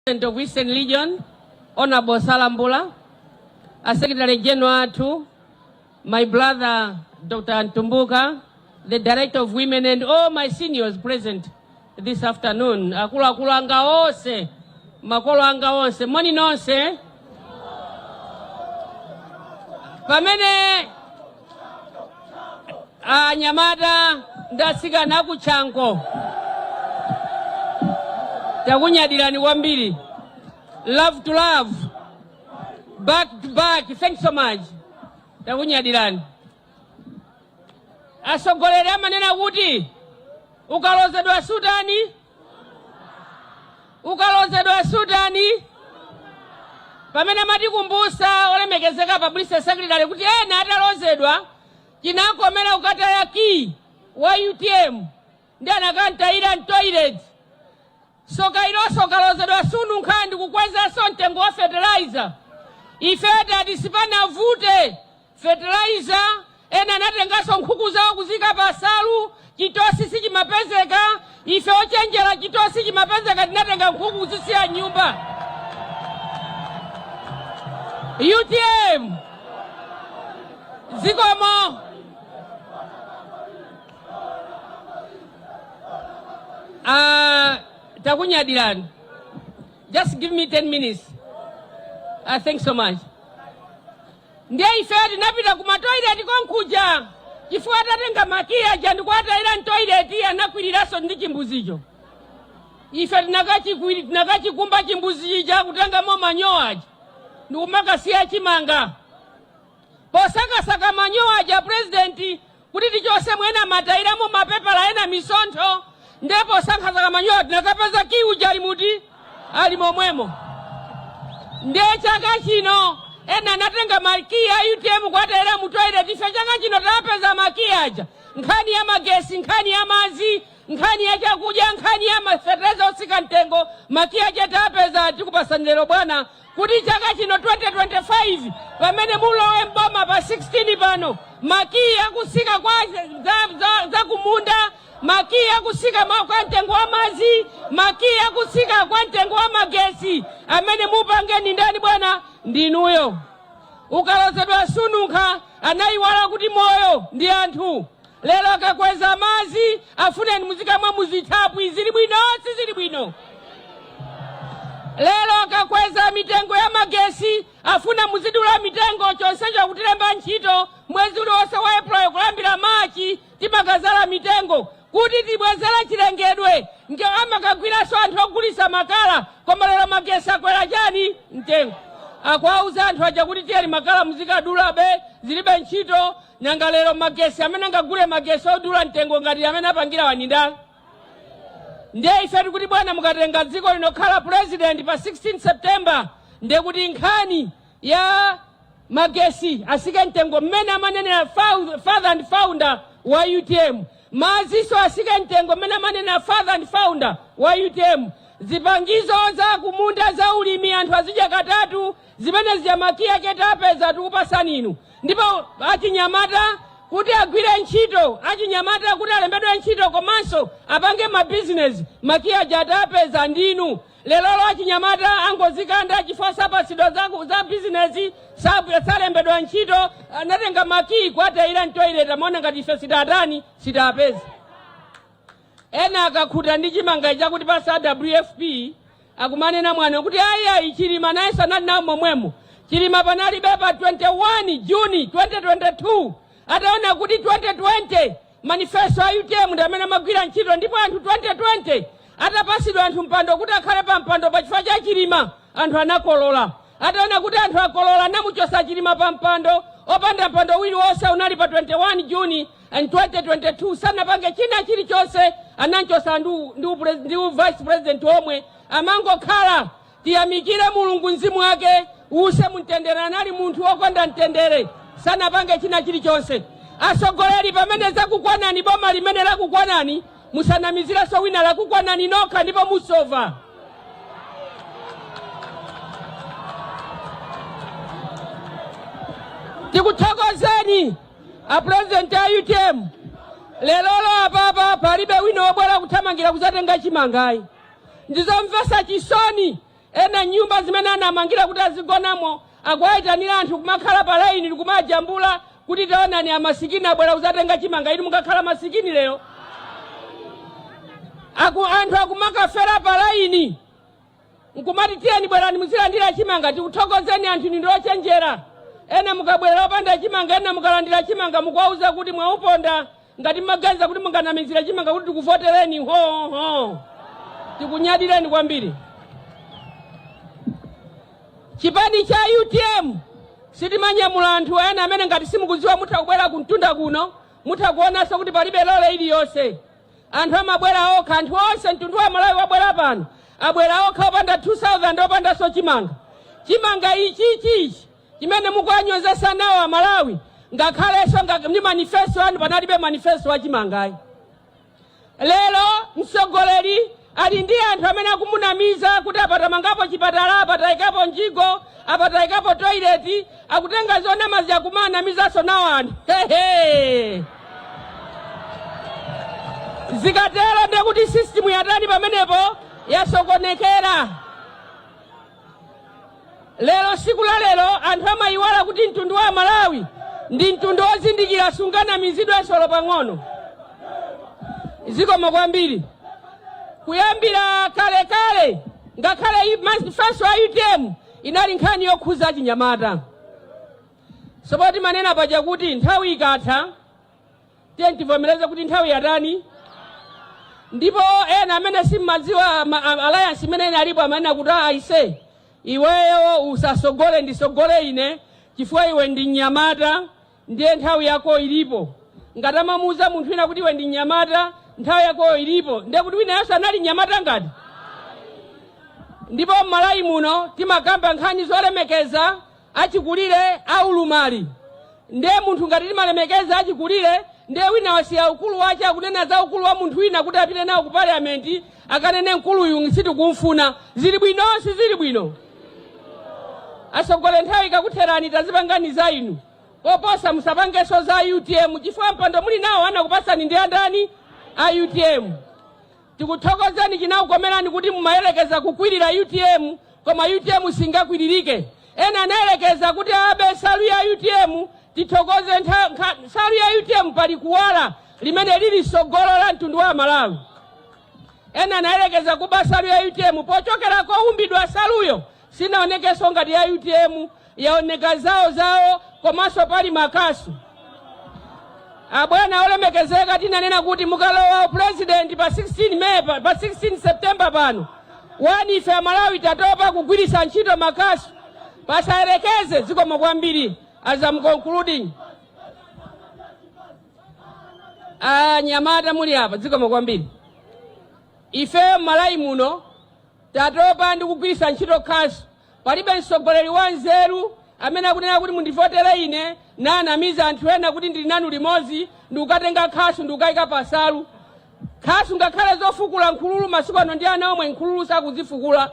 President of Eastern Region, Honorable Salambula, Secretary General to my brother Dr. Ntumbuka, the Director of Women, and all my seniors present this afternoon. Akula kulanga ose, makolo anga ose, moni nonse. Pamene Nyamata ndasiga naku chanko. Takunyadilani wambiri. Love to love. Back to back. Thanks so much. Takunyadilani. Asogolera manena kuti ukalozedwa Sudani. Ukalozedwa Sudani. Pamene matikumbusa olemekezeka public secretary kuti ena atalozedwa chinakomera ukataya ki wa UTM ndi anakantayira toilet. Soka iloso kalozedwa sunu nkhandi kukweza mtengo wa fertilizer. Ifeta disipana vute fertilizer ena natengaso nkhuku zawo kuzika pasalu chitosi sichimapezeka. Ife ochenjera chitosi chimapezeka tinatenga nkhuku kuzisiya nyumba. UTM zikomo. Takunyadilani. Just give me 10 minutes. Thanks so much. Ndiye ifedi napita kuma toilet konkuja. Chifuata tenga makia jandu kwata ila toilet anakwiriraso ndi chimbuzicho. Ifedi nagachi kumba chimbuzicho cha kutanga mo manyoa. Ndikumaka siya chimanga. Posaka saka manyoa ja president kuti tichose mwena mataira mo mapepala ena misonto. Ndipo sanka za manyoa nakapeza kiu jali muti ali momwemo. Ndiye chaka chino ena natenga makia UTM kwatera mu toilet ife chaka chino tapeza makia aja. Nkhani ya magesi, nkhani ya mazi, nkhani ya chakudya, nkhani ya mafertilizer osika mtengo, makia aja tapeza tikupasanjero bwana. Kuti chaka chino 2025 pamene mulowe mboma pa 16 pano makia kusika kwa za kumunda, makia kusika kwa mtengo wa mazi, makia kusika kwa mtengo wa magesi. Amene mupangeni ndani bwana ndinuyo. Ukalozedwa sunuka anaiwala kuti moyo ndi anthu. Lelo akakweza mazi afuneni muzika mwa muzithapu zili bwino sizili bwino. Lelo akakweza mitengo ya magesi afuna muzidula mitengo chonsecho kutilemba ntchito mwezi uliwonse wa April kulambira Machi timakazala mitengo kuti tibwezera chilengedwe nge amakagwiraso anthu ogulisa makala koma lero magesi akwera chani mtengo. Akwauza anthu aja kuti tiyeni makala muzikadula be zilibe ntchito nanga lero magesi amene angagule magesi odula mtengo ngati amene apangira wanindala. Ndiye ife kuti bwana mukatenga dziko linokhala president pa 16 September ndiye kuti nkhani ya magesi asike mtengo mmene amanenera father and founder wa UTM. Maziso asike mtengo mmene amanenera father and founder wa UTM. Zipangizo za kumunda za ulimi anthu azidya katatu zimene zijamakia ketapeza tukupasani inu. Ndipo achinyamata kuti agwire ntchito, achinyamata kuti alembedwe ntchito komanso apange mabusiness makia jatapeza ndinu. Lelolo achinyamata angozikanda chifosa pasidwa za business salembedwa ntchito anatenga maki kwata ila toilet amona ngati ife sidatani sidapeza. Ena akakhuta ndi chimanga chakuti pasa WFP akumanena mwana kuti ayi chilima naye sanali nawo momwemo. Chilima panali bepa 21 Juni 2022 ataona kuti 2020 manifesto ya UTM ndi amene magwira ntchito ndipo anthu 2020 atapasidwa anthu mpando kuti akhale pa mpando pa chifukwa cha chilima anthu anakolola. Ataona kuti anthu akolola namuchosa chilima pa mpando opanda mpando uliwonse unali pa 21 Juni 2022 sanapange china chilichonse ananchosa ndi vice president omwe amangokhala tiyamikire Mulungu mzimu wake use mtendere anali munthu wokonda mtendere sanapange china chilichonse. Asogoleri pamene zakukwanani boma limene lakukwanani musanamizireso wina lakukwanani nokha ndipo musova. Tikuthokozeni a president ya UTM. Lelolo apapa palibe wina wobwera kuthamangira kuzatenga chimangai. Ndizomvesa chisoni ena nyumba zimene anamangira kuti azigonamo akuwayitanira anthu kumakhala pa laini likumajambula kuti taonani amasikini abwera kuzatenga chimanga ili mukakhala masikini lero. Anthu akumakafera pa laini nkumati tiyeni bwerani muzilandira chimanga. Tikuthokozeni anthu ni ndochenjera. Ena mukabwera opanda chimanga, ena mukalandira chimanga mukuwauza kuti mwauponda ngati maganiza kuti munganamizira chimanga kuti tikuvotereni ho. Tikunyadireni kwambiri. Chipani cha UTM sitimanyamula anthu ena amene ngati simukudziwa mutakubwera kumtunda kuno mutakuonanso kuti palibe lole iliyonse. Anthu amabwera okha, anthu onse mtundu wa Malawi wabwera pano abwera okha opanda 2000 opandanso chimanga. Chimanga ichi chimene mukuanyozesa nawo a Malawi ngakhalenso ndi manifesto anu panalibe manifesto wa chimangayi. Lero mtsogoleri ali ndi anthu amene akumunamiza kuti apatamangapo chipatala, apatayikapo njigo, apatayikapo toilet, akutenga zonama zakumanamizaso nawo anthu. Zikatero ndi kuti system yatani pamenepo yasokonekera. Lero siku la lero anthu amayiwala kuti mtundu wa Malawi ndi mtundu wozindikira sunganamizidwe solo pang'ono. Zikomo kwambiri. Kuyambira kale ngakhale manifesto ya UTM inali nkhani yokhuza Chinyamata. Sopoti manena paja kuti nthawi ikatha tiye tivomereze kuti nthawi yatani. Ndipo ena amene simmadziwa alliance imene inalipo amanena kuti aise iweyo usasogole ndisogole ine chifukwa iwe ndi Mnyamata ndiye nthawi yako ilipo. Ngati amamuuza munthu ina kuti iwe ndi Mnyamata nthawi yako ilipo ndiye kuti wina yonse anali Mnyamata ngati. Ndipo Malawi muno timakamba nkhani zolemekeza achikulire aulumali. Ndiye munthu ngati timalemekeza achikulire ndiye wina wasiya ukulu wache akunena za ukulu wa munthu wina kuti apite nawo ku parliament akanene mkuluyu sitikumfuna. Zili bwino sizili bwino? Asogole nthawi ikakutherani tazipanganiza inu koposa musapangeso za UTM chifukwa mpando muli nawo anakupasani ndi andani a UTM. Tikuthokozani chinaukomerani kuti mumayelekeza kukwirira UTM koma UTM singakwiririke. Ena anaelekeza kuti abe salu ya UTM tithokoze salu ya UTM pali kuwala limene lili sogolo la mtundu wa Malawi. Ena anaelekeza kuba salu ya UTM pochokera koumbidwa saluyo sinaonekeso ngati ya UTM yaoneka zawo komanso pali makasu. Abwana olemekezeka tinanena kuti mukalowa president pa 16 May pa 16 September pano wani ife Malawi tatopa kugwirisa ntchito makasu pasayerekeze. Zikomo kwambiri. As I'm concluding, Nyamata muli hapa zikomo kwambiri. Ife Malawi muno tatopa ndi kugwirisa ntchito kasu palibe mtsogoleri wanzeru amene akunena kuti mundivotere ine nanamiza anthu ena kuti ndili nanu limodzi ndikukatenga khasu ndikukayika pasalu. Khasu ngakhale zofukula nkhululu masiku ano ndi ana omwe nkhululu sakuzifukula.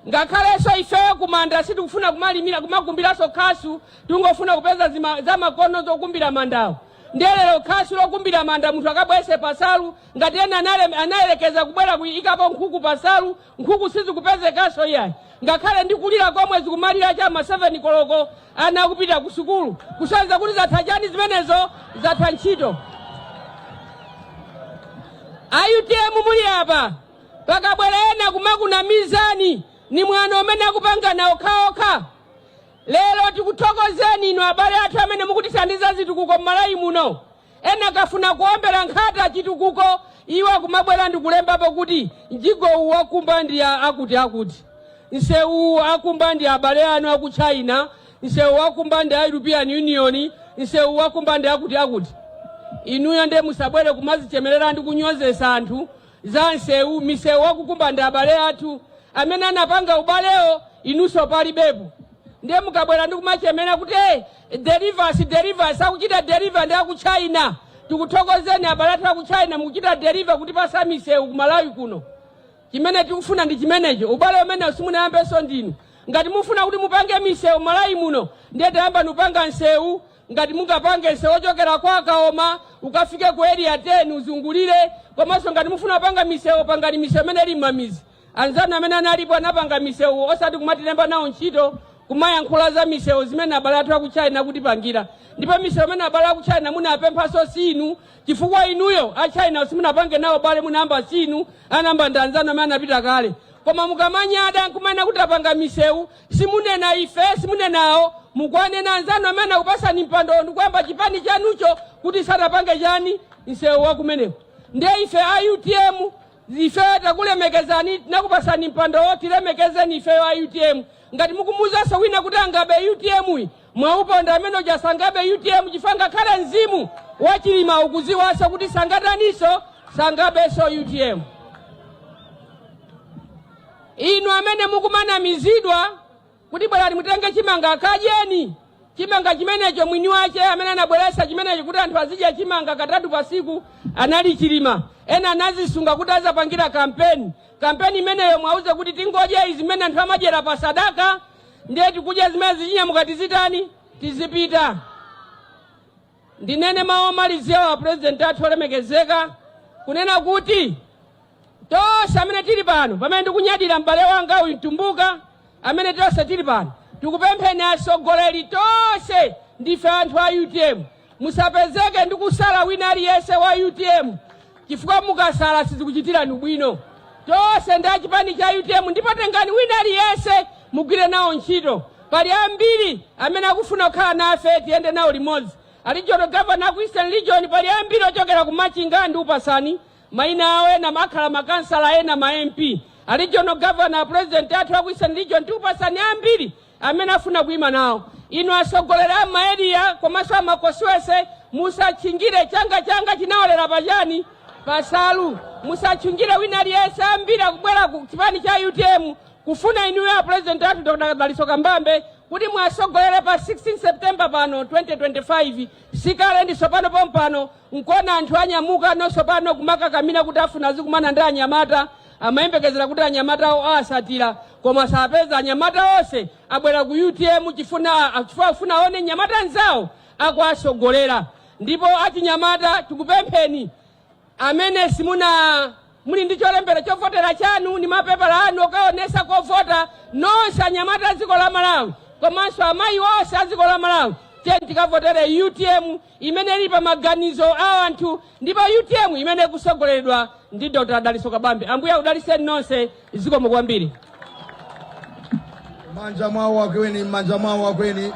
Ngakhalenso ifeyo kumanda sitikufuna kumalimira kumakumbiraso khasu tungofuna kupeza za makono zokumbira mandawo. Ndelero khasu lokumbira manda munthu akabwese pasalu ngati ena anaelekeza kubwera kuyikapo nkhuku pasalu nkhuku sizikupezekaso iyayi. Ngakhale ndikulira komwe zikumalira chama 7 koloko ana kupita ku sukulu kusanza kuti zathajani zimenezo zatha ntchito. UTM muli apa pakabwera ena kumakunamizani ni mwana omene akupangana okhaokha. Lero tikuthokozeni inu abale athu amene mukutithandiza zitukuko Malawi muno. Ena kafuna kuombera nkhata chitukuko iwa kumabwera ndikulembapo kuti njigo wakumba ndi akuti. Nsewu akumba ndi abale anu aku China, nsewu akumba ndi European Union, nsewu akumba ndi akuti. Inuyo nde musabwere kumazichemerera ndi kunyozesa anthu za nsewu misewu akukumba ndi abale athu amene anapanga ubaleo inuso palibepo. Ndiye mukabwera ndi kumachemera kuti deliver akuchita deliver ndi aku China. Tikuthokozeni abale athu aku China mukuchita deliver kuti pasa misewu ku Malawi kuno. Chimene tikufuna ndi chimenecho ubale umene simunayambeso ndinu. Ngati mufuna kuti mupange misewu Malawi muno ndiye tayamba nupanga nsewu. Ngati mungapange nsewu ochokera kwa Kaoma ukafike ku area 10 uzungulire komanso ngati mufuna panga misewu pangani misewu imene ili m'mamizi. anzanu amene analipo anapanga misewu osati kumatilemba nawo ntchito kumayankhula za misewu zimene abale athu aku China kutipangira. Ndipo misewu imene abale aku China munapemphaso sinu chifukwa inuyo a China simunapange nawo bale munamba sinu anamba ndi anzanu amene anapita kale. Koma mukamanyada nkumana kutapanga misewu simunena ife simunenawo mukwanena anzanu amene akupasani mpando ndikuyamba chipani chanucho kuti satapange chani msewu wakumeneko. Ndiye ife a UTM ife takulemekezani nakupasani mpando tilemekezeni ife a UTM. Ngati mukumuzaso wina kuti angabe UTM mwauponda amene uja sangabe UTM chifanga kale mzimu wachilima ukuziwasa kuti sangataniso sangabeso UTM. Inu amene mukumana mizidwa kuti bwerani mutenge chimanga akajeni chimanga chimenecho mwini wache amene anabweresa chimenecho kuti anthu azidya chimanga katatu pa siku anali chilima. Ena anazisunga kuti azapangira kampeni imeneyo mwauze kuti tingoje izi zimene anthu amajera pa sadaka ndiye tikudya zimene zichinya tizitani tizipita. Ndinene mawu omalizia wa president athu olemekezeka kunena kuti tonse amene tili pano pamene ndikunyadira m'bale wanga uyu Mtumbuka amene tonse tili pano tikupempheni atsogoleri tonse ndife anthu a UTM musapezeke ndikusala wina aliyense wa UTM chifukwa mukasala sizikuchitirani bwino. Tonse ndi achipani cha UTM ndipo tengani wina aliyense mugwire nawo ntchito. Pali ambiri amene akufuna kukhala nafe tiyende nawo limodzi. Regional Governor ku Eastern Region pali ambiri ochokera ku Machinga ndi upasani maina awo ena makhala makansala ena ma MP. Regional Governor President athu ku Eastern Region ndi upasani ambiri amene afuna kuima nawo. Inu asogolera maeria komanso amakoswese musachingire changa chinawolera pachani pasalu. Musachingire wina aliyense ambiri akubwera ku chipani cha UTM kufuna inuyo ya President athu Dr. Daliso Kambambe kuti mwasogolere pa 16 September pano 2025 sikale ndi sopano pompano nkona anthu anyamuka no sopano kumaka kamina kuti afuna zikumana ndi anyamata amayembekezera kuti anyamata awo asatira koma sapeza anyamata onse abwera ku UTM chifuna one nyamata nzawo akwasogolera. Ndipo achinyamata tikupempheni amene simuna muli ndi cholembera chovotera chanu ni mapepala anu okaonesa kovota nonse anyamata dziko la Malawi komanso amayi onse a dziko la Malawi tiyeni tikavotere UTM imene ili pa maganizo a anthu ndipo UTM imene kusogoleredwa ndi Dr. Daliso Kambambe. Ambuye udaliseni nonse zikomo kwambiri. Manja mwawo wakweni